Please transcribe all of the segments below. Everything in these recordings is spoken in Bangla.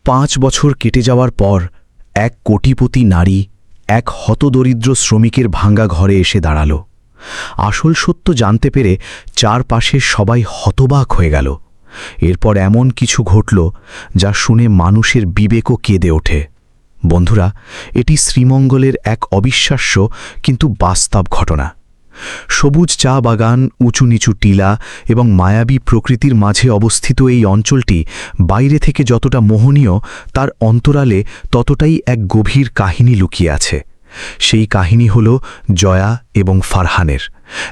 5 বছর কেটে যাওয়ার পর এক কোটিপতি নারী এক হতদরিদ্র শ্রমিকের ভাঙ্গা ঘরে এসে দাঁড়াল। আসল সত্য জানতে পেরে চারপাশের সবাই হতবাক হয়ে গেল। এরপর এমন কিছু ঘটল যা শুনে মানুষের বিবেকও কেঁদে ওঠে। বন্ধুরা, এটি শ্রীমঙ্গলের এক অবিশ্বাস্য কিন্তু বাস্তব ঘটনা। সবুজ চা বাগান, উঁচু নিচু টিলা এবং মায়াবী প্রকৃতির মাঝে অবস্থিত এই অঞ্চলটি বাইরে থেকে যতটা মোহনীয়, তার অন্তরালে ততটাই এক গভীর কাহিনী লুকিয়ে আছে। সেই কাহিনী হল জয়া এবং ফারহানের,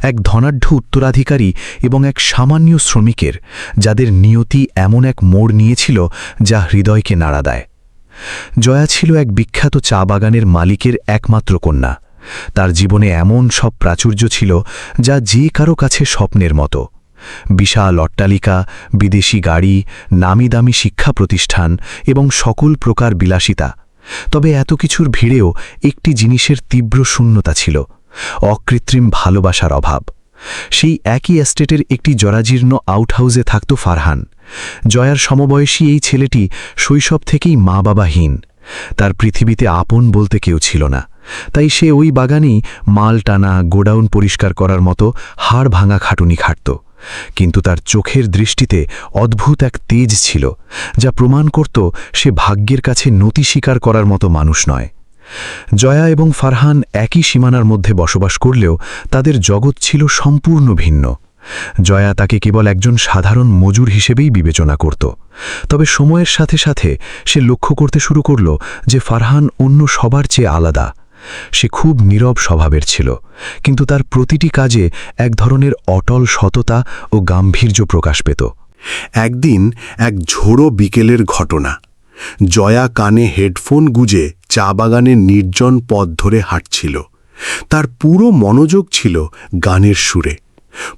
এক ধনাঢ্য উত্তরাধিকারী এবং এক সামান্য শ্রমিকের, যাদের নিয়তি এমন এক মোড় নিয়েছিল যা হৃদয়কে নাড়া দেয়। জয়া ছিল এক বিখ্যাত চা বাগানের মালিকের একমাত্র কন্যা। তার জীবনে এমন সব প্রাচুর্য ছিল যা যে কারো কাছে স্বপ্নের মতো। বিশাল অট্টালিকা, বিদেশি গাড়ি, নামি দামি শিক্ষা প্রতিষ্ঠান এবং সকল প্রকার বিলাসিতা। তবে এত কিছুর ভিড়েও একটি জিনিসের তীব্র শূন্যতা ছিল: অকৃত্রিম ভালোবাসার অভাব। সেই একই এস্টেটের একটি জরাজীর্ণ আউটহাউসে থাকত ফারহান। জয়ার সমবয়সী এই ছেলেটি শৈশব থেকেই মা বাবাহীন। তার পৃথিবীতে আপন বলতে কেউ ছিল না। তাই সে ওই বাগানেই মাল টানা, গোডাউন পরিষ্কার করার মতো হাড় ভাঙা খাটুনি খাটত। কিন্তু তার চোখের দৃষ্টিতে অদ্ভুত এক তেজ ছিল, যা প্রমাণ করত সে ভাগ্যের কাছে নতি স্বীকার করার মতো মানুষ নয়। জয়া এবং ফারহান একই সীমানার মধ্যে বসবাস করলেও তাদের জগৎ ছিল সম্পূর্ণ ভিন্ন। জয়া তাকে কেবল একজন সাধারণ মজুর হিসেবেই বিবেচনা করত। তবে সময়ের সাথে সাথে সে লক্ষ্য করতে শুরু করল যে ফারহান অন্য সবার চেয়ে আলাদা। সে খুব নীরব স্বভাবের ছিল, কিন্তু তার প্রতিটি কাজে এক ধরনের অটল সততা ও গাম্ভীর্য প্রকাশ পেত। একদিন এক ঝোড়ো বিকেলের ঘটনা। জয়া কানে হেডফোন গুজে চা বাগানের নির্জন পথ ধরে হাঁটছিল। তার পুরো মনোযোগ ছিল গানের সুরে।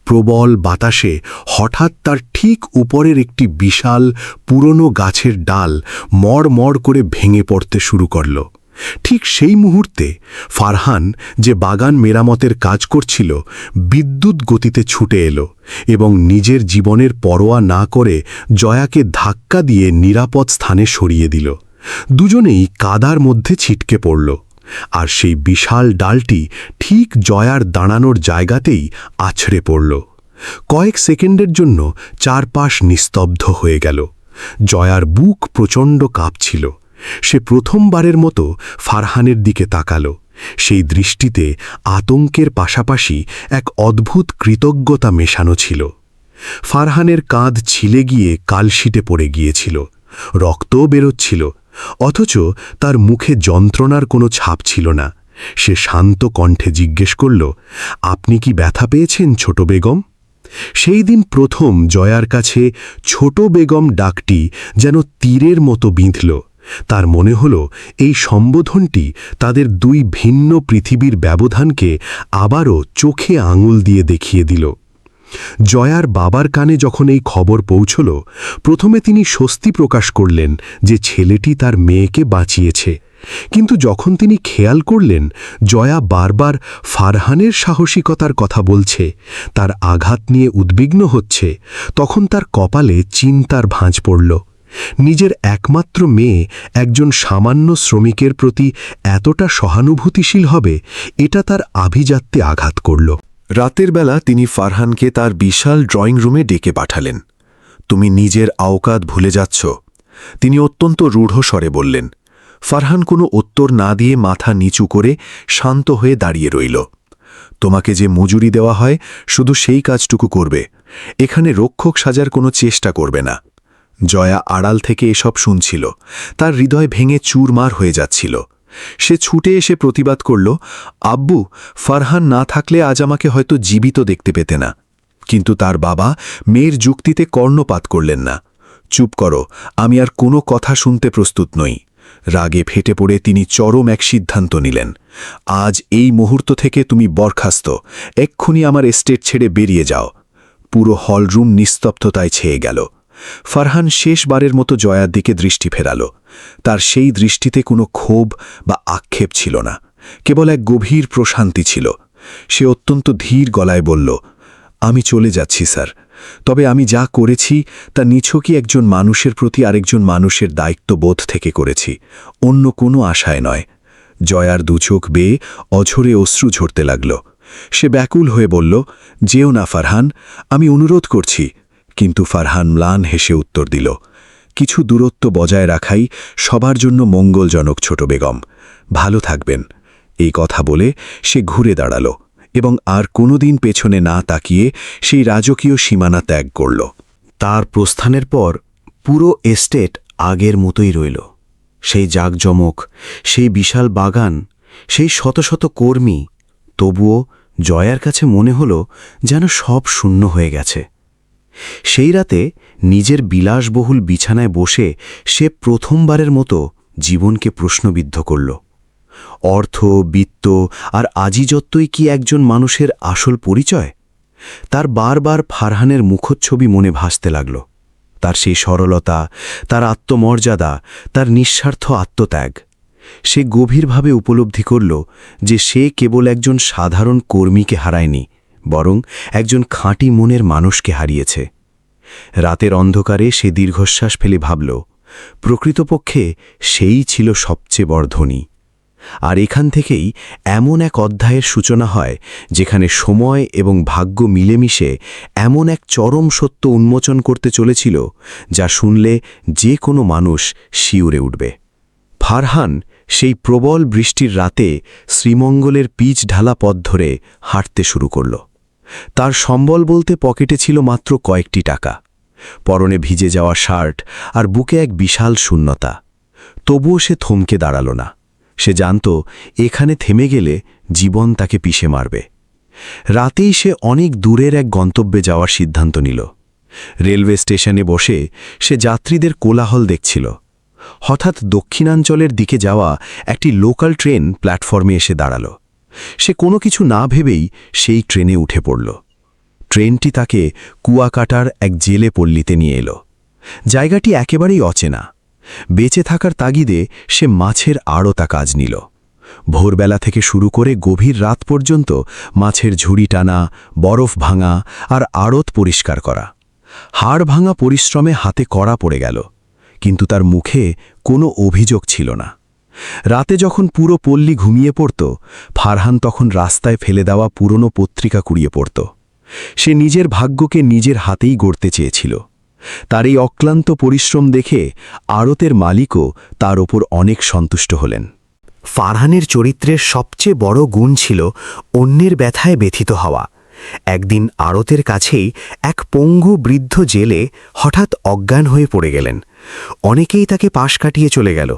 প্রবল বাতাসে হঠাৎ তার ঠিক উপরের একটি বিশাল পুরনো গাছের ডাল মড়মড় করে ভেঙে পড়তে শুরু করল। ঠিক সেই মুহূর্তে ফারহান, যে বাগান মেরামতের কাজ করছিল, বিদ্যুৎ গতিতে ছুটে এলো এবং নিজের জীবনের পরোয়া না করে জয়াকে ধাক্কা দিয়ে নিরাপদ স্থানে সরিয়ে দিল। দুজনেই কাদার মধ্যে ছিটকে পড়ল, আর সেই বিশাল ডালটি ঠিক জয়ার দাঁড়ানোর জায়গাতেই আছড়ে পড়ল। কয়েক সেকেন্ডের জন্য চারপাশ নিস্তব্ধ হয়ে গেল। জয়ার বুক প্রচণ্ড কাঁপছিল। সে প্রথমবারের মতো ফারহানের দিকে তাকাল। সেই দৃষ্টিতে আতঙ্কের পাশাপাশি এক অদ্ভুত কৃতজ্ঞতা মেশানো ছিল। ফারহানের কাঁধ ছিলে গিয়ে কালশিটে পড়ে গিয়েছিল, রক্তও বেরোচ্ছিল, অথচ তার মুখে যন্ত্রণার কোনো ছাপ ছিল না। সে শান্ত কণ্ঠে জিজ্ঞেস করল, "আপনি কি ব্যথা পেয়েছেন ছোট বেগম?" সেই দিন প্রথম জয়ার কাছে ছোট বেগম ডাকটি যেন তীরের মতো বিঁধল। তার মনে হল এই সম্বোধনটি তাদের দুই ভিন্ন পৃথিবীর ব্যবধানকে আবারও চোখে আঙুল দিয়ে দেখিয়ে দিল। জয়ার বাবার কানে যখন এই খবর পৌঁছল, প্রথমে তিনি স্বস্তি প্রকাশ করলেন যে ছেলেটি তার মেয়েকে বাঁচিয়েছে। কিন্তু যখন তিনি খেয়াল করলেন জয়া বারবার ফারহানের সাহসিকতার কথা বলছে, তার আঘাত নিয়ে উদ্বিগ্ন হচ্ছে, তখন তার কপালে চিন্তার ভাঁজ পড়ল। নিজের একমাত্র মেয়ে একজন সামান্য শ্রমিকের প্রতি এতটা সহানুভূতিশীল হবে, এটা তার আভিজাত্যে আঘাত করল। রাতের বেলা তিনি ফারহানকে তার বিশাল ড্রয়িং রুমে ডেকে পাঠালেন। "তুমি নিজের আওকাত ভুলে যাচ্ছ," তিনি অত্যন্ত রূঢ় স্বরে বললেন। ফারহান কোনো উত্তর না দিয়ে মাথা নিচু করে শান্ত হয়ে দাঁড়িয়ে রইল। "তোমাকে যে মজুরি দেওয়া হয় শুধু সেই কাজটুকু করবে, এখানে রক্ষক সাজার কোনো চেষ্টা করবে না।" জয়া আড়াল থেকে এসব শুনছিল। তার হৃদয় ভেঙে চুরমার হয়ে যাচ্ছিল। সে ছুটে এসে প্রতিবাদ করল, "আব্বু, ফারহান না থাকলে আজ আমাকে হয়তো জীবিত দেখতে পেতে না।" কিন্তু তার বাবা মেয়ের যুক্তিতে কর্ণপাত করলেন না। "চুপ করো, আমি আর কোনো কথা শুনতে প্রস্তুত নই।" রাগে ফেটে পড়ে তিনি চরম এক সিদ্ধান্ত নিলেন। "আজ এই মুহূর্ত থেকে তুমি বরখাস্ত, এক্ষুনি আমার এস্টেট ছেড়ে বেরিয়ে যাও।" পুরো হলরুম নিস্তব্ধতায় ছেয়ে গেল। ফারহান শেষবারের মতো জয়ার দিকে দৃষ্টি ফেরাল। তার সেই দৃষ্টিতে কোনো ক্ষোভ বা আক্ষেপ ছিল না, কেবল এক গভীর প্রশান্তি ছিল। সে অত্যন্ত ধীর গলায় বলল, "আমি চলে যাচ্ছি স্যার, তবে আমি যা করেছি তা নিছকই একজন মানুষের প্রতি আরেকজন মানুষের দায়িত্ববোধ থেকে করেছি, অন্য কোনো আশায় নয়। জয়ার দুচোখ বেয়ে অঝরে অশ্রু ঝরতে লাগল। সে ব্যাকুল হয়ে বলল, যেও না ফারহান, আমি অনুরোধ করছি। কিন্তু ফারহান ম্লান হেসে উত্তর দিল, কিছু দূরত্ব বজায় রাখাই সবার জন্য মঙ্গলজনক ছোট বেগম। ভালো থাকবেন। এই কথা বলে সে ঘুরে দাঁড়াল এবং আর কোনোদিন পেছনে না তাকিয়ে সেই রাজকীয় সীমানা ত্যাগ করল। তার প্রস্থানের পর পুরো এস্টেট আগের মতোই রইল। সেই জাঁকজমক, সেই বিশাল বাগান, সেই শত শত কর্মী। তবুও জয়ার কাছে মনে হল যেন সব শূন্য হয়ে গেছে। সেই রাতে নিজের বিলাসবহুল বিছানায় বসে সে প্রথমবারের মতো জীবনকে প্রশ্নবিদ্ধ করল। অর্থ, বিত্ত আর আজিজত্বই কি একজন মানুষের আসল পরিচয়? তার বারবার ফারহানের মুখচ্ছবি মনে ভাসতে লাগল। তার সেই সরলতা, তার আত্মমর্যাদা, তার নিঃস্বার্থ আত্মত্যাগ। সে গভীরভাবে উপলব্ধি করল যে সে কেবল একজন সাধারণ কর্মীকে হারায়নি, বরং একজন খাঁটি মনের মানুষকে হারিয়েছে। রাতের অন্ধকারে সে দীর্ঘশ্বাস ফেলে ভাবল, প্রকৃতপক্ষে সেই ছিল সবচেয়ে বড় ধনী। আর এখান থেকেই এমন এক অধ্যায়ের সূচনা হয় যেখানে সময় এবং ভাগ্য মিলেমিশে এমন এক চরম সত্য উন্মোচন করতে চলেছিল যা শুনলে যে কোনো মানুষ শিউরে উঠবে। ফারহান সেই প্রবল বৃষ্টির রাতে শ্রীমঙ্গলের পিচ ঢালা পথ ধরে হাঁটতে শুরু করল। তার সম্বল বলতে পকেটে ছিল মাত্র কয়েকটি টাকা, পরনে ভিজে যাওয়া শার্ট আর বুকে এক বিশাল শূন্যতা। তবুও সে থমকে দাঁড়াল না। সে জানত এখানে থেমে গেলে জীবন তাকে পিষে মারবে। রাতেই সে অনেক দূরের এক গন্তব্যে যাওয়ার সিদ্ধান্ত নিল। রেলওয়ে স্টেশনে বসে সে যাত্রীদের কোলাহল দেখছিল। হঠাৎ দক্ষিণাঞ্চলের দিকে যাওয়া একটি লোকাল ট্রেন প্ল্যাটফর্মে এসে দাঁড়াল। সে কোনো কিছু না ভেবেই সেই ট্রেনে উঠে পড়ল। ট্রেনটি তাকে কুয়াকাটার এক জেলে পল্লীতে নিয়ে এলো। জায়গাটি একেবারেই অচেনা। বেঁচে থাকার তাগিদে সে মাছের আড়তা কাজ নিল। ভোরবেলা থেকে শুরু করে গভীর রাত পর্যন্ত মাছের ঝুড়ি টানা, বরফ ভাঙা আর আড়ত পরিষ্কার করা। হাড় ভাঙা পরিশ্রমে হাতে কড়া পড়ে গেল, কিন্তু তার মুখে কোনো অভিযোগ ছিল না। রাতে যখন পুরো পল্লী ঘুমিয়ে পড়ত, ফারহান তখন রাস্তায় ফেলে দেওয়া পুরনো পত্রিকা কুড়িয়ে পড়ত। সে নিজের ভাগ্যকে নিজের হাতেই গড়তে চেয়েছিল। তার এই অক্লান্ত পরিশ্রম দেখে আড়তের মালিকও তার ওপর অনেক সন্তুষ্ট হলেন। ফারহানের চরিত্রের সবচেয়ে বড় গুণ ছিল অন্যের ব্যথায় ব্যথিত হওয়া। একদিন আড়তের কাছেই এক পঙ্গু বৃদ্ধ জেলে হঠাৎ অজ্ঞান হয়ে পড়ে গেলেন। অনেকেই তাকে পাশ কাটিয়ে চলে গেল,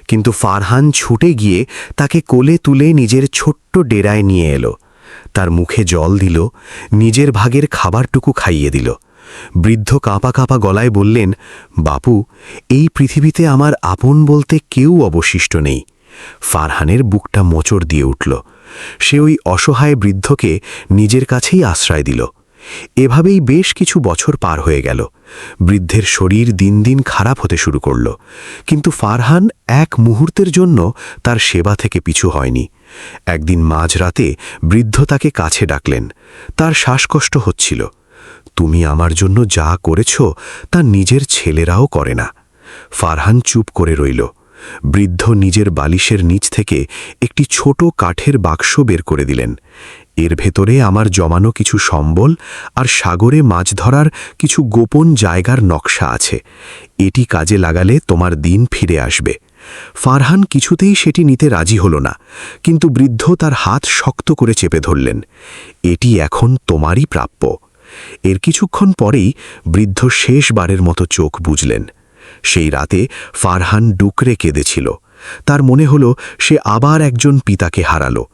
কিন্তু ফারহান ছুটে গিয়ে তাকে কোলে তুলে নিজের ছোট্ট ডেরায় নিয়ে এলো। তার মুখে জল দিল, নিজের ভাগের খাবারটুকু খাইয়ে দিল। বৃদ্ধ কাঁপা কাঁপা গলায় বললেন, বাপু, এই পৃথিবীতে আমার আপন বলতে কেউ অবশিষ্ট নেই। ফারহানের বুকটা মোচড় দিয়ে উঠল। সে ওই অসহায় বৃদ্ধকে নিজের কাছেই আশ্রয় দিল। এভাবেই বেশ কিছু বছর পার হয়ে গেল। বৃদ্ধের শরীর দিন দিন খারাপ হতে শুরু করল, কিন্তু ফারহান এক মুহূর্তের জন্য তার সেবা থেকে পিছু হয়নি। একদিন মাঝরাতে বৃদ্ধ তাকে কাছে ডাকলেন। তার শ্বাসকষ্ট হচ্ছিল। তুমি আমার জন্য যা করেছ তা নিজের ছেলেরাও করে না। ফারহান চুপ করে রইল। বৃদ্ধ নিজের বালিশের নিচ থেকে একটি ছোট কাঠের বাক্স বের করে দিলেন। এর ভেতরে আমার জমানো কিছু সম্বল আর সাগরে মাছ ধরার কিছু গোপন জায়গার নকশা আছে। এটি কাজে লাগালে তোমার দিন ফিরে আসবে। ফারহান কিছুতেই সেটি নিতে রাজি হল না, কিন্তু বৃদ্ধ তার হাত শক্ত করে চেপে ধরলেন। এটি এখন তোমারই প্রাপ্য। এর কিছুক্ষণ পরেই বৃদ্ধ শেষবারের মতো চোখ বুজলেন। সেই রাতে ফারহান ডুকরে কেঁদেছিল। তার মনে হল সে আবার একজন পিতাকে হারালো।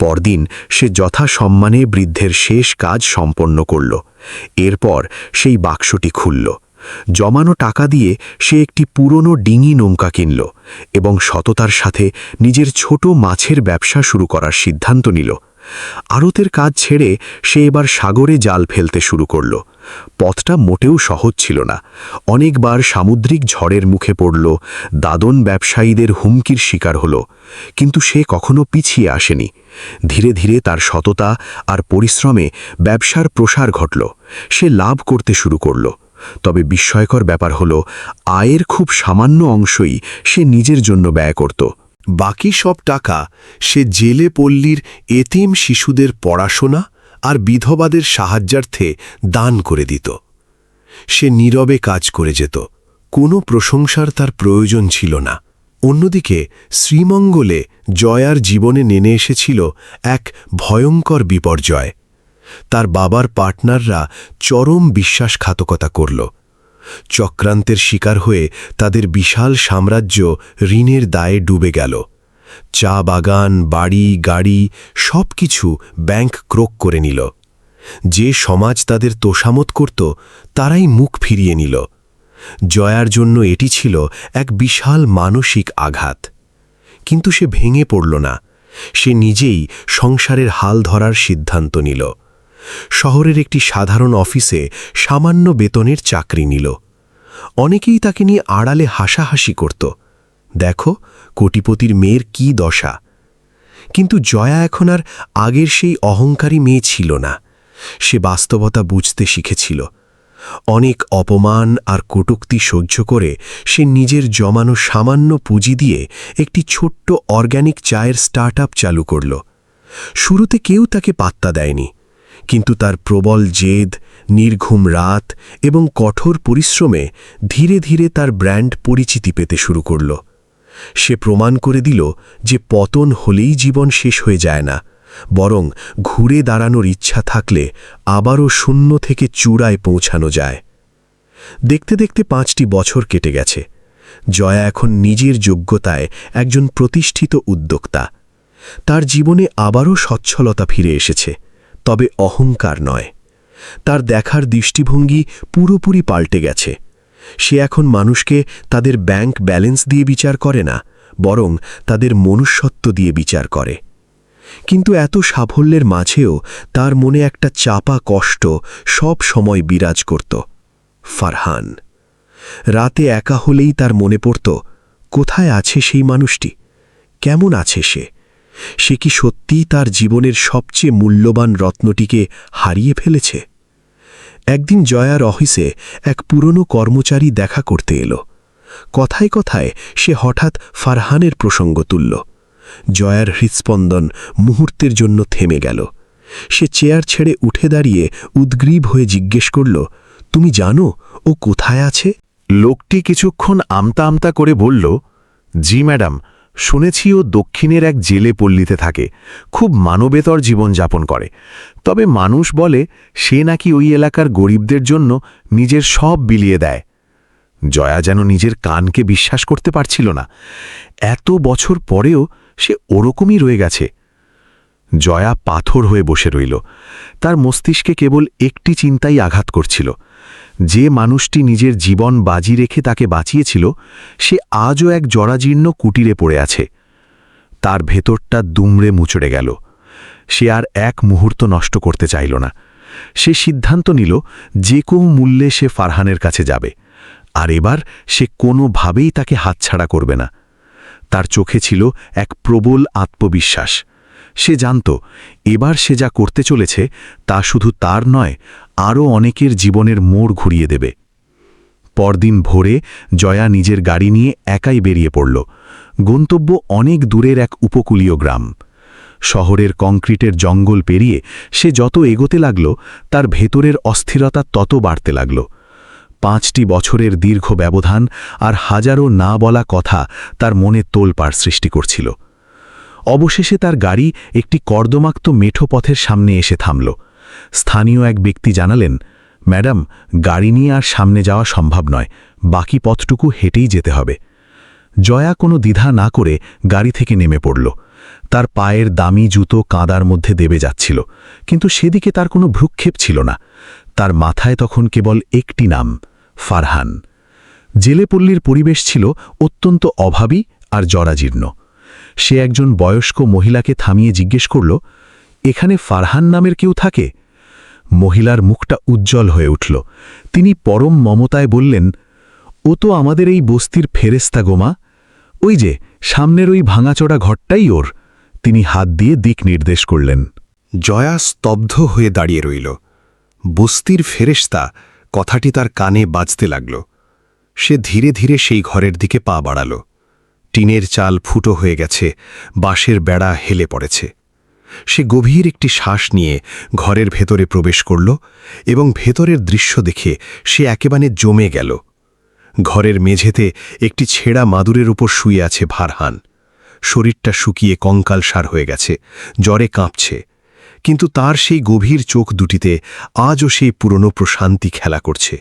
পরদিন সে যথাসম্মানে বৃদ্ধের শেষ কাজ সম্পন্ন করল। এরপর সেই বাক্সটি খুলল। জমানো টাকা দিয়ে সে একটি পুরনো ডিঙি নৌকা কিনল এবং সততার সাথে নিজের ছোট মাছের ব্যবসা শুরু করার সিদ্ধান্ত নিল। আড়তের কাজ ছেড়ে সে এবার সাগরে জাল ফেলতে শুরু করল। পথটা মোটেও সহজ ছিল না, অনেকবার সামুদ্রিক ঝড়ের মুখে পড়ল, দাদন ব্যবসায়ীদের হুমকির শিকার হল, কিন্তু সে কখনো পিছিয়ে আসেনি। ধীরে ধীরে তার সততা আর পরিশ্রমে ব্যবসার প্রসার ঘটল, সে লাভ করতে শুরু করল। তবে বিস্ময়কর ব্যাপার হল, আয়ের খুব সামান্য অংশই সে নিজের জন্য ব্যয় করত। বাকি সব টাকা সে জেলে পল্লীর এতিম শিশুদের পড়াশোনা আর বিধবাদের সাহায্যার্থে দান করে দিত। সে নীরবে কাজ করে যেত, কোনো প্রশংসার তার প্রয়োজন ছিল না। অন্যদিকে শ্রীমঙ্গলে জয়ার জীবনে নেমে এসেছিল এক ভয়ঙ্কর বিপর্যয়। তার বাবার পার্টনাররা চরম বিশ্বাসঘাতকতা করল। চক্রান্তের শিকার হয়ে তাদের বিশাল সাম্রাজ্য ঋণের দায়ে ডুবে গেল। চা বাগান, বাড়ি, গাড়ি সবকিছু ব্যাংক ক্রোক করে নিল। যে সমাজ তাদের তোষামত করত, তারাই মুখ ফিরিয়ে নিল। জয়ার জন্য এটি ছিল এক বিশাল মানসিক আঘাত। কিন্তু সে ভেঙে পড়ল না, সে নিজেই সংসারের হাল ধরার সিদ্ধান্ত নিল। শহরের একটি সাধারণ অফিসে সামান্য বেতনের চাকরি নিল। অনেকেই তাকে নিয়ে আড়ালে হাসাহাসি করত, দেখো কোটিপতির মেয়ের কি দশা। কিন্তু জয়া এখন আর আগের সেই অহংকারী মেয়ে ছিল না। সে বাস্তবতা বুঝতে শিখেছিল। অনেক অপমান আর কটূক্তি সহ্য করে সে নিজের জমানো সামান্য পুঁজি দিয়ে একটি ছোট্ট অর্গ্যানিক চায়ের স্টার্টআপ চালু করল। শুরুতে কেউ তাকে পাত্তা দেয়নি, কিন্তু তার প্রবল জেদ, নির্ঘুম রাত এবং কঠোর পরিশ্রমে ধীরে ধীরে তার ব্র্যান্ড পরিচিতি পেতে শুরু করল। সে প্রমাণ করে দিল যে পতন হলেই জীবন শেষ হয়ে যায় না, বরং ঘুরে দাঁড়ানোর ইচ্ছা থাকলে আবারও শূন্য থেকে চূড়ায় পৌঁছানো যায়। দেখতে দেখতে 5টি বছর কেটে গেছে। জয়া এখন নিজের যোগ্যতায় একজন প্রতিষ্ঠিত উদ্যোক্তা। তার জীবনে আবারও সচ্ছলতা ফিরে এসেছে, তবে অহংকার নয়। তার দেখার দৃষ্টিভঙ্গি পুরোপুরি পাল্টে গেছে। সে এখন মানুষকে তাদের ব্যাংক ব্যালেন্স দিয়ে বিচার করে না, বরং তাদের মনুষ্যত্ব দিয়ে বিচার করে। কিন্তু এত সাফল্যের মাঝেও তার মনে একটা চাপা কষ্ট সব সময় বিরাজ করত, ফারহান। রাতে একা হলেই তার মনে পড়ত, কোথায় আছে সেই মানুষটি, কেমন আছে সে? সে কি সত্যিই তার জীবনের সবচেয়ে মূল্যবান রত্নটিকে হারিয়ে ফেলেছে? একদিন জয়ার অফিসে এক পুরনো কর্মচারী দেখা করতে এলো। কথায় কথায় সে হঠাৎ ফারহানের প্রসঙ্গ তুলল। জয়ার হৃৎস্পন্দন মুহূর্তের জন্য থেমে গেল। সে চেয়ার ছেড়ে উঠে দাঁড়িয়ে উদ্গ্রীব হয়ে জিজ্ঞেস করল, তুমি জানো ও কোথায় আছে? লোকটি কিছুক্ষণ আমতা আমতা করে বলল, জি ম্যাডাম, শুনেছি ও দক্ষিণের এক জেলে পল্লীতে থাকে, খুব মানবেতর জীবনযাপন করে। তবে মানুষ বলে সে নাকি ওই এলাকার গরিবদের জন্য নিজের সব বিলিয়ে দেয়। জয়া যেন নিজের কানকে বিশ্বাস করতে পারছিল না। এত বছর পরেও সে ওরকমই রয়ে গেছে। জয়া পাথর হয়ে বসে রইল। তার মস্তিষ্কে কেবল একটি চিন্তাই আঘাত করছিল, যে মানুষটি নিজের জীবন বাজি রেখে তাকে বাঁচিয়েছিল, সে আজও এক জরাজীর্ণ কুটিরে পড়ে আছে। তার ভেতরটা দুমড়ে মুচড়ে গেল। সে আর এক মুহূর্ত নষ্ট করতে চাইল না। সে সিদ্ধান্ত নিল যে কোনো মূল্যে সে ফারহানের কাছে যাবে, আর এবার সে কোনোভাবেই তাকে হাতছাড়া করবে না। তার চোখে ছিল এক প্রবল আত্মবিশ্বাস। সে জানত এবার সে যা করতে চলেছে তা শুধু তার নয়, আরও অনেকের জীবনের মোড় ঘুরিয়ে দেবে। পরদিন ভোরে জয়া নিজের গাড়ি নিয়ে একাই বেরিয়ে পড়ল। গন্তব্য অনেক দূরের এক উপকূলীয় গ্রাম। শহরের কংক্রিটের জঙ্গল পেরিয়ে সে যত এগোতে লাগল, তার ভেতরের অস্থিরতা তত বাড়তে লাগল। 5টি বছরের দীর্ঘ ব্যবধান আর হাজারো না বলা কথা তার মনে তোলপাড় সৃষ্টি করছিল। অবশেষে তার গাড়ি একটি কর্দমাক্ত মেঠো পথের সামনে এসে থামল। স্থানীয় এক ব্যক্তি জানালেন, ম্যাডাম, গাড়ি নিয়ে আর সামনে যাওয়া সম্ভব নয়, বাকি পথটুকু হেঁটেই যেতে হবে। জয়া কোনো দ্বিধা না করে গাড়ি থেকে নেমে পড়ল। তার পায়ের দামি জুতো কাঁদার মধ্যে দেবে যাচ্ছিল, কিন্তু সেদিকে তার কোনো ভ্রুক্ষেপ ছিল না। তার মাথায় তখন কেবল একটি নাম, ফারহান। জেলেপল্লীর পরিবেশ ছিল অত্যন্ত অভাবী আর জরাজীর্ণ। সে একজন বয়স্ক মহিলাকে থামিয়ে জিজ্ঞেস করল, এখানে ফারহান নামের কেউ থাকে? মহিলার মুখটা উজ্জ্বল হয়ে উঠল। তিনি পরম মমতায় বললেন, ও তো আমাদের এই বস্তির ফেরেস্তা গোমা। ওই যে সামনের ওই ভাঙাচোরা ঘরটাই ওর। তিনি হাত দিয়ে দিক নির্দেশ করলেন। জয়া স্তব্ধ হয়ে দাঁড়িয়ে রইল। বস্তির ফেরেশতা কথাটি তার কানে বাজতে লাগল। সে ধীরে ধীরে সেই ঘরের দিকে পা বাড়াল। টিনের চাল ফুটো হয়ে গেছে, বাঁশের বেড়া হেলে পড়েছে। সে গভীর একটি শ্বাস নিয়ে ঘরের ভেতরে প্রবেশ করল এবং ভেতরের দৃশ্য দেখে সে একেবারে জমে গেল। ঘরের মেঝেতে একটি ছেঁড়া মাদুরের উপর শুয়ে আছে ফারহান। শরীরটা শুকিয়ে কঙ্কালসার হয়ে গেছে, জ্বরে কাঁপছে, কিন্তু তার সেই গভীর চোখ দুটিতে আজও সেই পুরনো প্রশান্তি খেলা করছে।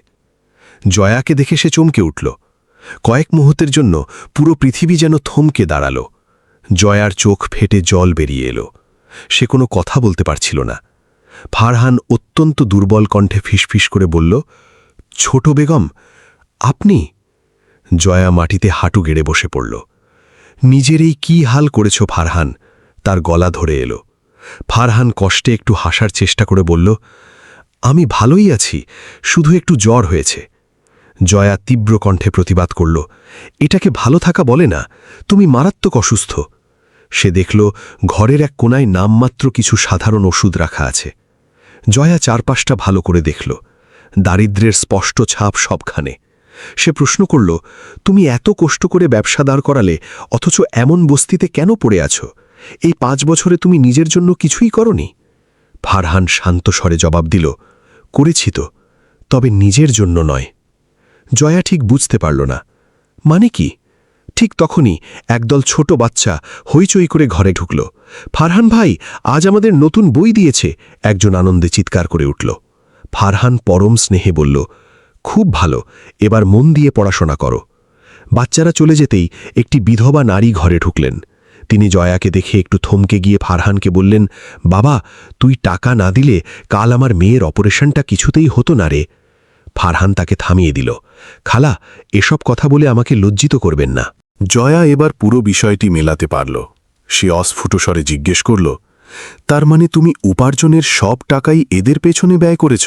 জয়াকে দেখে সে চমকে উঠল। কয়েক মুহূর্তের জন্য পুরো পৃথিবী যেন থমকে দাঁড়াল। জয়ার চোখ ফেটে জল বেরিয়ে এলো। সে কোনো কথা বলতে পারছিল না। ফারহান অত্যন্ত দুর্বল কণ্ঠে ফিসফিস করে বলল, ছোট বেগম, আপনি? জয়া মাটিতে হাঁটু গেড়ে বসে পড়ল। নিজের এই কী হাল করেছ ফারহান? তার গলা ধরে এলো। ফারহান কষ্টে একটু হাসার চেষ্টা করে বলল, আমি ভালোই আছি, শুধু একটু জ্বর হয়েছে। জয়া তীব্র কণ্ঠে প্রতিবাদ করল, এটাকে ভালো থাকা বলে না, তুমি মারাত্মক অসুস্থ। সে দেখল ঘরের এক কোনায় নামমাত্র কিছু সাধারণ ওষুধ রাখা আছে। জয়া চারপাশটা ভালো করে দেখল, দারিদ্র্যের স্পষ্ট ছাপ সবখানে। সে প্রশ্ন করল, তুমি এত কষ্ট করে ব্যবসা দাঁড় করালে, অথচ এমন বস্তিতে কেন পড়ে আছো? এই 5 বছরে তুমি নিজের জন্য কিছুই করনি? ফারহান শান্ত স্বরে জবাব দিল, করেছি তো, তবে নিজের জন্য নয়। জয়া ঠিক বুঝতে পারল না। মানে কি? ঠিক তখনই একদল ছোট বাচ্চা হইচই করে ঘরে ঢুকল। ফারহান ভাই, আজ আমাদের নতুন বই দিয়েছে, একজন আনন্দে চিৎকার করে উঠল। ফারহান পরম স্নেহে বলল, খুব ভালো, এবার মন দিয়ে পড়াশোনা করো। বাচ্চারা চলে যেতেই একটি বিধবা নারী ঘরে ঢুকলেন। তিনি জয়াকে দেখে একটু থমকে গিয়ে ফারহানকে বললেন, বাবা, তুই টাকা না দিলে কাল আমার মেয়ের অপারেশনটা কিছুতেই হতো না রে। ফারহান তাকে থামিয়ে দিল, খালা, এসব কথা বলে আমাকে লজ্জিত করবেন না। জয়া এবার পুরো বিষয়টি মেলাতে পারল। সে অস্ফুট স্বরে জিজ্ঞেস করল, তার মানে তুমি উপার্জনের সব টাকাই এদের পেছনে ব্যয় করেছ?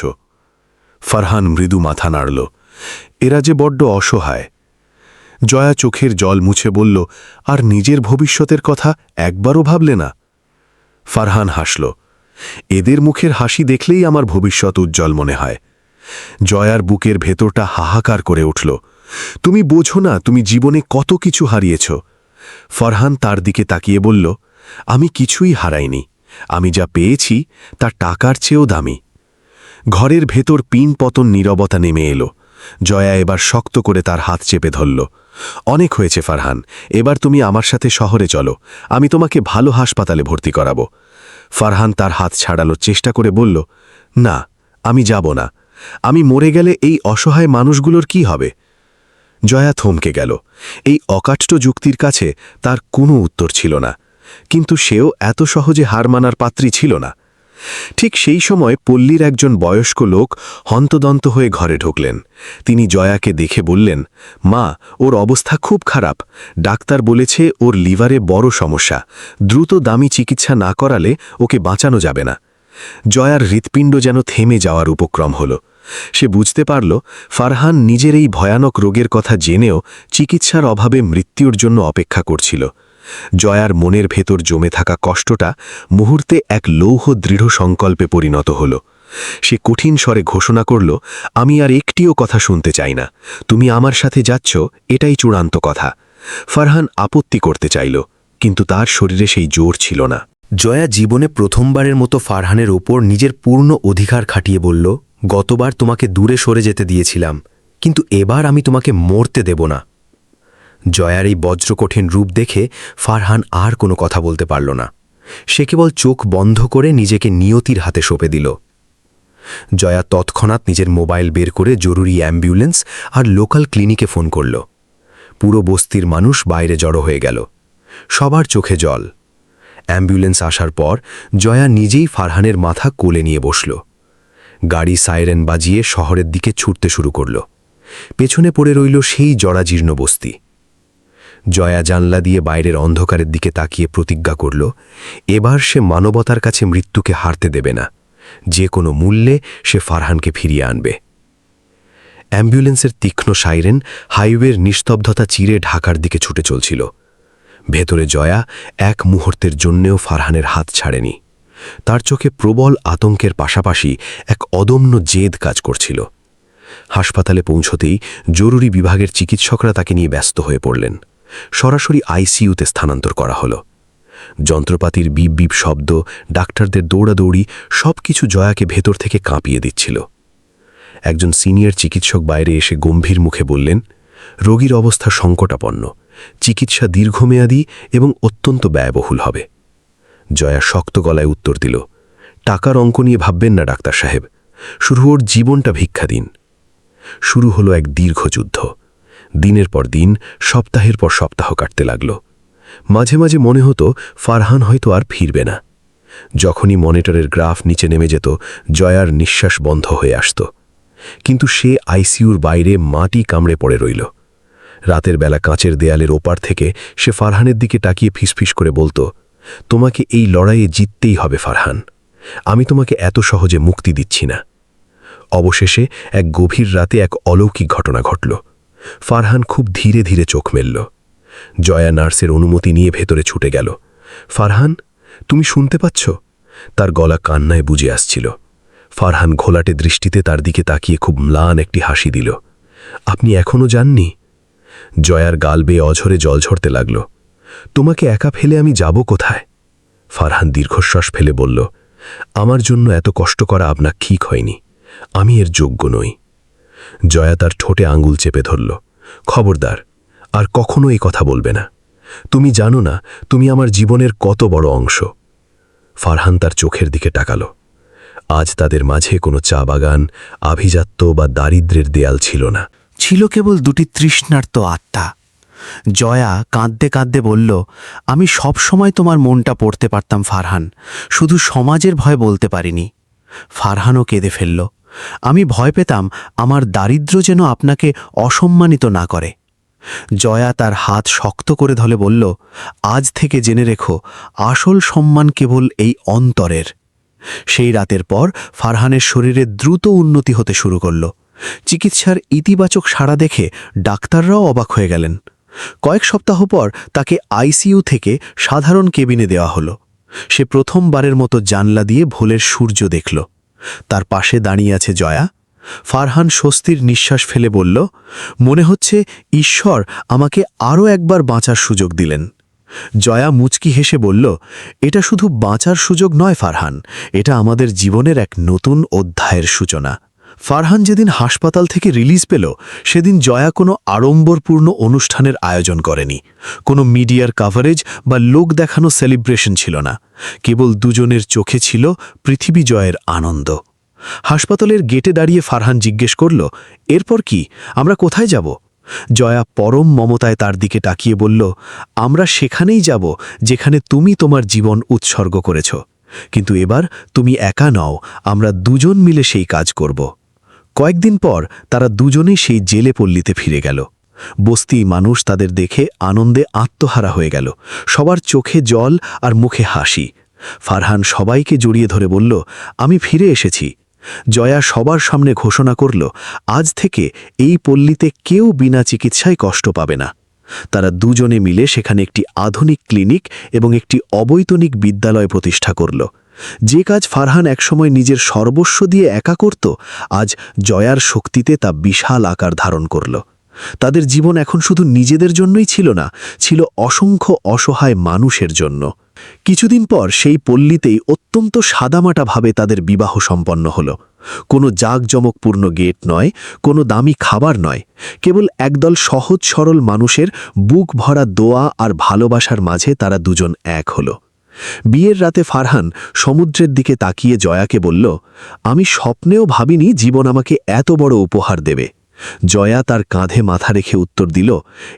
ফারহান মৃদু মাথা নাড়ল। এরা যে বড্ড অসহায়। জয়া চোখের জল মুছে বলল, আর নিজের ভবিষ্যতের কথা একবারও ভাবলে না? ফারহান হাসল। এদের মুখের হাসি দেখলেই আমার ভবিষ্যৎ উজ্জ্বল মনে হয়। জয়ার বুকের ভেতরটা হাহাকার করে উঠল। তুমি বোঝো না তুমি জীবনে কত কিছু হারিয়েছ। ফারহান তার দিকে তাকিয়ে বলল, আমি কিছুই হারাইনি, আমি যা পেয়েছি তা টাকার চেয়েও দামি। ঘরের ভেতর পিন পতন নীরবতা নেমে এলো। জয়া এবার শক্ত করে তার হাত চেপে ধরল। অনেক হয়েছে ফারহান, এবার তুমি আমার সাথে শহরে চলো, আমি তোমাকে ভালো হাসপাতালে ভর্তি করাবো। ফারহান তার হাত ছাড়ানোর চেষ্টা করে বলল, না, আমি যাব না। আমি মরে গেলে এই অসহায় মানুষগুলোর কি হবে? জয়া থমকে গেল। এই অকাট্য যুক্তির কাছে তার কোনো উত্তর ছিল না, কিন্তু সেও এত সহজে হার মানার পাত্রী ছিল না। ঠিক সেই সময় পল্লীর একজন বয়স্ক লোক হন্তদন্ত হয়ে ঘরে ঢুকলেন। তিনি জয়াকে দেখে বললেন, মা, ওর অবস্থা খুব খারাপ, ডাক্তার বলেছে ওর লিভারে বড় সমস্যা, দ্রুত দামি চিকিৎসা না করালে ওকে বাঁচানো যাবে না। জয়ার হৃৎপিণ্ড যেন থেমে যাওয়ার উপক্রম হল। সে বুঝতে পারল ফারহান নিজের এই ভয়ানক রোগের কথা জেনেও চিকিৎসার অভাবে মৃত্যুর জন্য অপেক্ষা করছিল। জয়ার মনের ভেতর জমে থাকা কষ্টটা মুহূর্তে এক লৌহ দৃঢ় সংকল্পে পরিণত হল। সে কঠিন স্বরে ঘোষণা করল, আমি আর একটিও কথা শুনতে চাই না, তুমি আমার সাথে যাচ্ছ, এটাই চূড়ান্ত কথা। ফারহান আপত্তি করতে চাইল, কিন্তু তার শরীরে সেই জোর ছিল না। জয়া জীবনে প্রথমবারের মতো ফারহানের ওপর নিজের পূর্ণ অধিকার খাটিয়ে বলল, গতবার তোমাকে দূরে সরে যেতে দিয়েছিলাম, কিন্তু এবার আমি তোমাকে মরতে দেব না। জয়ার এই বজ্রকঠিন রূপ দেখে ফারহান আর কোনো কথা বলতে পারল না। সে কেবল চোখ বন্ধ করে নিজেকে নিয়তির হাতে সঁপে দিল। জয়া তৎক্ষণাৎ নিজের মোবাইল বের করে জরুরি অ্যাম্বুলেন্স আর লোকাল ক্লিনিকে ফোন করল। পুরো বস্তির মানুষ বাইরে জড়ো হয়ে গেল। সবার চোখে জল। অ্যাম্বুলেন্স আসার পর জয়া নিজেই ফারহানের মাথা কোলে নিয়ে বসল। গাড়ি সাইরেন বাজিয়ে শহরের দিকে ছুটতে শুরু করল। পেছনে পড়ে রইল সেই জরাজীর্ণ বস্তি। জয়া জানলা দিয়ে বাইরের অন্ধকারের দিকে তাকিয়ে প্রতিজ্ঞা করল, এবার সে মানবতার কাছে মৃত্যুকে হারতে দেবে না। যে কোনো মূল্যে সে ফারহানকে ফিরিয়ে আনবে। অ্যাম্বুলেন্সের তীক্ষ্ণ সাইরেন হাইওয়ের নিস্তব্ধতা চিরে ঢাকার দিকে ছুটে চলছিল। ভেতরে জয়া এক মুহূর্তের জন্যেও ফারহানের হাত ছাড়েনি। তার চোখে প্রবল আতঙ্কের পাশাপাশি এক অদম্য জেদ কাজ করছিল। হাসপাতালে পৌঁছতেই জরুরি বিভাগের চিকিৎসকরা তাকে নিয়ে ব্যস্ত হয়ে পড়লেন। সরাসরি আইসিইউতে স্থানান্তর করা হলো। যন্ত্রপাতির বিপ বিপ শব্দ, ডাক্তারদের দৌড়াদৌড়ি সবকিছু জয়াকে ভেতর থেকে কাঁপিয়ে দিচ্ছিল। একজন সিনিয়র চিকিৎসক বাইরে এসে গম্ভীর মুখে বললেন, রোগীর অবস্থা সংকটাপন্ন, চিকিৎসা দীর্ঘমেয়াদী এবং অত্যন্ত ব্যয়বহুল হবে। জয়া শক্ত গলায় উত্তর দিল, টাকার অঙ্ক নিয়ে ভাববেন না ডাক্তার সাহেব, শুধু ওর জীবনটা ভিক্ষা দিন। শুরু হলো এক দীর্ঘ যুদ্ধ। দিনের পর দিন, সপ্তাহের পর সপ্তাহ কাটতে লাগল। মাঝে মাঝে মনে হতো ফারহান হয়তো আর ফিরবে না। যখনই মনিটরের গ্রাফ নিচে নেমে যেত, জয়ার নিঃশ্বাস বন্ধ হয়ে আসত। কিন্তু সে আইসিইউর বাইরে মাটি কামড়ে পড়ে রইল। রাতের বেলা কাঁচের দেয়ালের ওপার থেকে সে ফারহানের দিকে তাকিয়ে ফিসফিস করে বলতো, তোমাকে এই লড়াইয়ে জিততেই হবে ফারহান, আমি তোমাকে এত সহজে মুক্তি দিচ্ছি না। অবশেষে এক গভীর রাতে এক অলৌকিক ঘটনা ঘটল। ফারহান খুব ধীরে ধীরে চোখ মেলল। জয়া নার্সের অনুমতি নিয়ে ভেতরে ছুটে গেল। ফারহান, তুমি শুনতে পাচ্ছ? তার গলা কান্নায় বুঝে আসছিল। ফারহান ঘোলাটে দৃষ্টিতে তার দিকে তাকিয়ে খুব ম্লান একটি হাসি দিল। আপনি এখনো যাননি? জয়ার গাল বেয়ে অঝরে জল ঝরতে লাগল। তোমাকে একা ফেলে আমি যাব কোথায়? ফারহান দীর্ঘশ্বাস ফেলে বলল, আমার জন্য এত কষ্ট করা আপনার ঠিক হয়নি, আমি এর যোগ্য নই। জয়া তার ঠোঁটে আঙুল চেপে ধরল। খবরদার, আর কখনো এই কথা বলবে না। তুমি জানো না তুমি আমার জীবনের কত বড় অংশ। ফারহান তার চোখের দিকে তাকালো। আজ তাদের মাঝে কোনো চা বাগান, আভিজাত্য বা দারিদ্র্যের দেয়াল ছিল না, ছিল কেবল দুটি তৃষ্ণার্ত আত্মা। জয়া কাঁদতে কাঁদতে বলল, আমি সব সময় তোমার মনটা পড়তে পারতাম ফারহান, শুধু সমাজের ভয় বলতে পারিনি। ফারহানও কেঁদে ফেলল। আমি ভয় পেতাম আমার দারিদ্র্য যেন আপনাকে অসম্মানিত না করে। জয়া তার হাত শক্ত করে ধরে বলল, আজ থেকে জেনে রেখো, আসল সম্মান কেবল এই অন্তরের। সেই রাতের পর ফারহানের শরীরে দ্রুত উন্নতি হতে শুরু করল। চিকিৎসার ইতিবাচক সাড়া দেখে ডাক্তাররাও অবাক হয়ে গেলেন। কয়েক সপ্তাহ পর তাকে আইসিইউ থেকে সাধারণ কেবিনে দেওয়া হলো। সে প্রথমবারের মতো জানলা দিয়ে ভোরের সূর্য দেখল। তার পাশে দাঁড়িয়ে আছে জয়া। ফারহান স্বস্তির নিঃশ্বাস ফেলে বলল, মনে হচ্ছে ঈশ্বর আমাকে আরও একবার বাঁচার সুযোগ দিলেন। জয়া মুচকি হেসে বলল, এটা শুধু বাঁচার সুযোগ নয় ফারহান, এটা আমাদের জীবনের এক নতুন অধ্যায়ের সূচনা। ফারহান যেদিন হাসপাতাল থেকে রিলিজ পেল, সেদিন জয়া কোনো আড়ম্বরপূর্ণ অনুষ্ঠানের আয়োজন করেনি। কোনো মিডিয়ার কাভারেজ বা লোক দেখানো সেলিব্রেশন ছিল না। কেবল দুজনের চোখে ছিল পৃথিবী জয়ের আনন্দ। হাসপাতালের গেটে দাঁড়িয়ে ফারহান জিজ্ঞেস করল, এরপর কি, আমরা কোথায় যাব? জয়া পরম মমতায় তার দিকে তাকিয়ে বলল, আমরা সেখানেই যাব যেখানে তুমি তোমার জীবন উৎসর্গ করেছ। কিন্তু এবার তুমি একা নও, আমরা দুজন মিলে সেই কাজ করব। কয়েকদিন পর তারা দুজনেই সেই জেলে পল্লীতে ফিরে গেল। বস্তি মানুষ তাদের দেখে আনন্দে আত্মহারা হয়ে গেল। সবার চোখে জল আর মুখে হাসি। ফারহান সবাইকে জড়িয়ে ধরে বলল, আমি ফিরে এসেছি। জয়া সবার সামনে ঘোষণা করল, আজ থেকে এই পল্লীতে কেউ বিনা চিকিৎসায় কষ্ট পাবে না। তারা দুজনে মিলে সেখানে একটি আধুনিক ক্লিনিক এবং একটি অবৈতনিক বিদ্যালয় প্রতিষ্ঠা করল। যে কাজ ফারহান একসময় নিজের সর্বস্ব দিয়ে একা করত, আজ জয়ার শক্তিতে তা বিশাল আকার ধারণ করল। তাদের জীবন এখন শুধু নিজেদের জন্যই ছিল না, ছিল অসংখ্য অসহায় মানুষের জন্য। কিছুদিন পর সেই পল্লীতেই অত্যন্ত সাদামাটাভাবে তাদের বিবাহ সম্পন্ন হল। কোনো জাঁকজমকপূর্ণ গেট নয়, কোনো দামি খাবার নয়, কেবল একদল সহজ সরল মানুষের বুক ভরা দোয়া আর ভালোবাসার মাঝে তারা দুজন এক হল। বিয়ের রাতে ফারহান সমুদ্রের দিকে তাকিয়ে জয়াকে বলল, আমি স্বপ্নেও ভাবিনি জীবন আমাকে এত বড় উপহার দেবে। জয়া তার কাঁধে মাথা রেখে উত্তর দিল,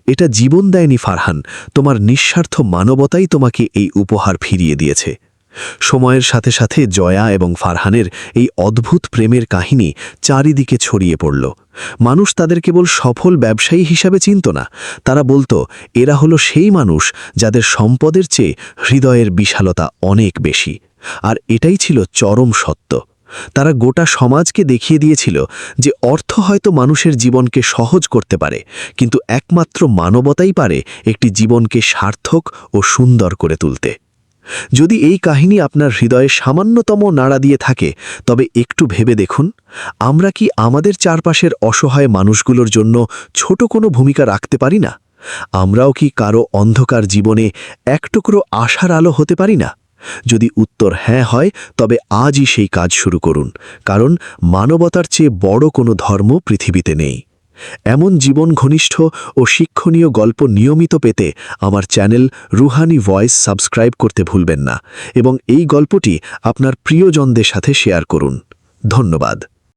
এটা জীবন দেয়নি ফারহান, তোমার নিঃস্বার্থ মানবতাই তোমাকে এই উপহার ফিরিয়ে দিয়েছে। সময়ের সাথে সাথে জয়া এবং ফারহানের এই অদ্ভুত প্রেমের কাহিনী চারিদিকে ছড়িয়ে পড়ল। মানুষ তাদের কেবল সফল ব্যবসায়ী হিসাবে চিনত না, তারা বলতো এরা হলো সেই মানুষ যাদের সম্পদের চেয়ে হৃদয়ের বিশালতা অনেক বেশি। আর এটাই ছিল চরম সত্য। তারা গোটা সমাজকে দেখিয়ে দিয়েছিল যে অর্থ হয়তো মানুষের জীবনকে সহজ করতে পারে, কিন্তু একমাত্র মানবতাই পারে একটি জীবনকে সার্থক ও সুন্দর করে তুলতে। যদি এই কাহিনী আপনার হৃদয়ে সামান্যতম নাড়া দিয়ে থাকে, তবে একটু ভেবে দেখুন, আমরা কি আমাদের চারপাশের অসহায় মানুষগুলোর জন্য ছোট কোনো ভূমিকা রাখতে পারি না? আমরাও কি কারো অন্ধকার জীবনে এক টুকরো আশার আলো হতে পারি না? যদি উত্তর হ্যাঁ হয়, তবে আজই সেই কাজ শুরু করুন, কারণ মানবতার চেয়ে বড় কোনো ধর্ম পৃথিবীতে নেই। এমন জীবন ঘনিষ্ঠ ও শিক্ষণীয় গল্প নিয়মিত পেতে আমার চ্যানেল রুহানি ভয়েস সাবস্ক্রাইব করতে ভুলবেন না এবং এই গল্পটি আপনার প্রিয়জনদের সাথে শেয়ার করুন। ধন্যবাদ।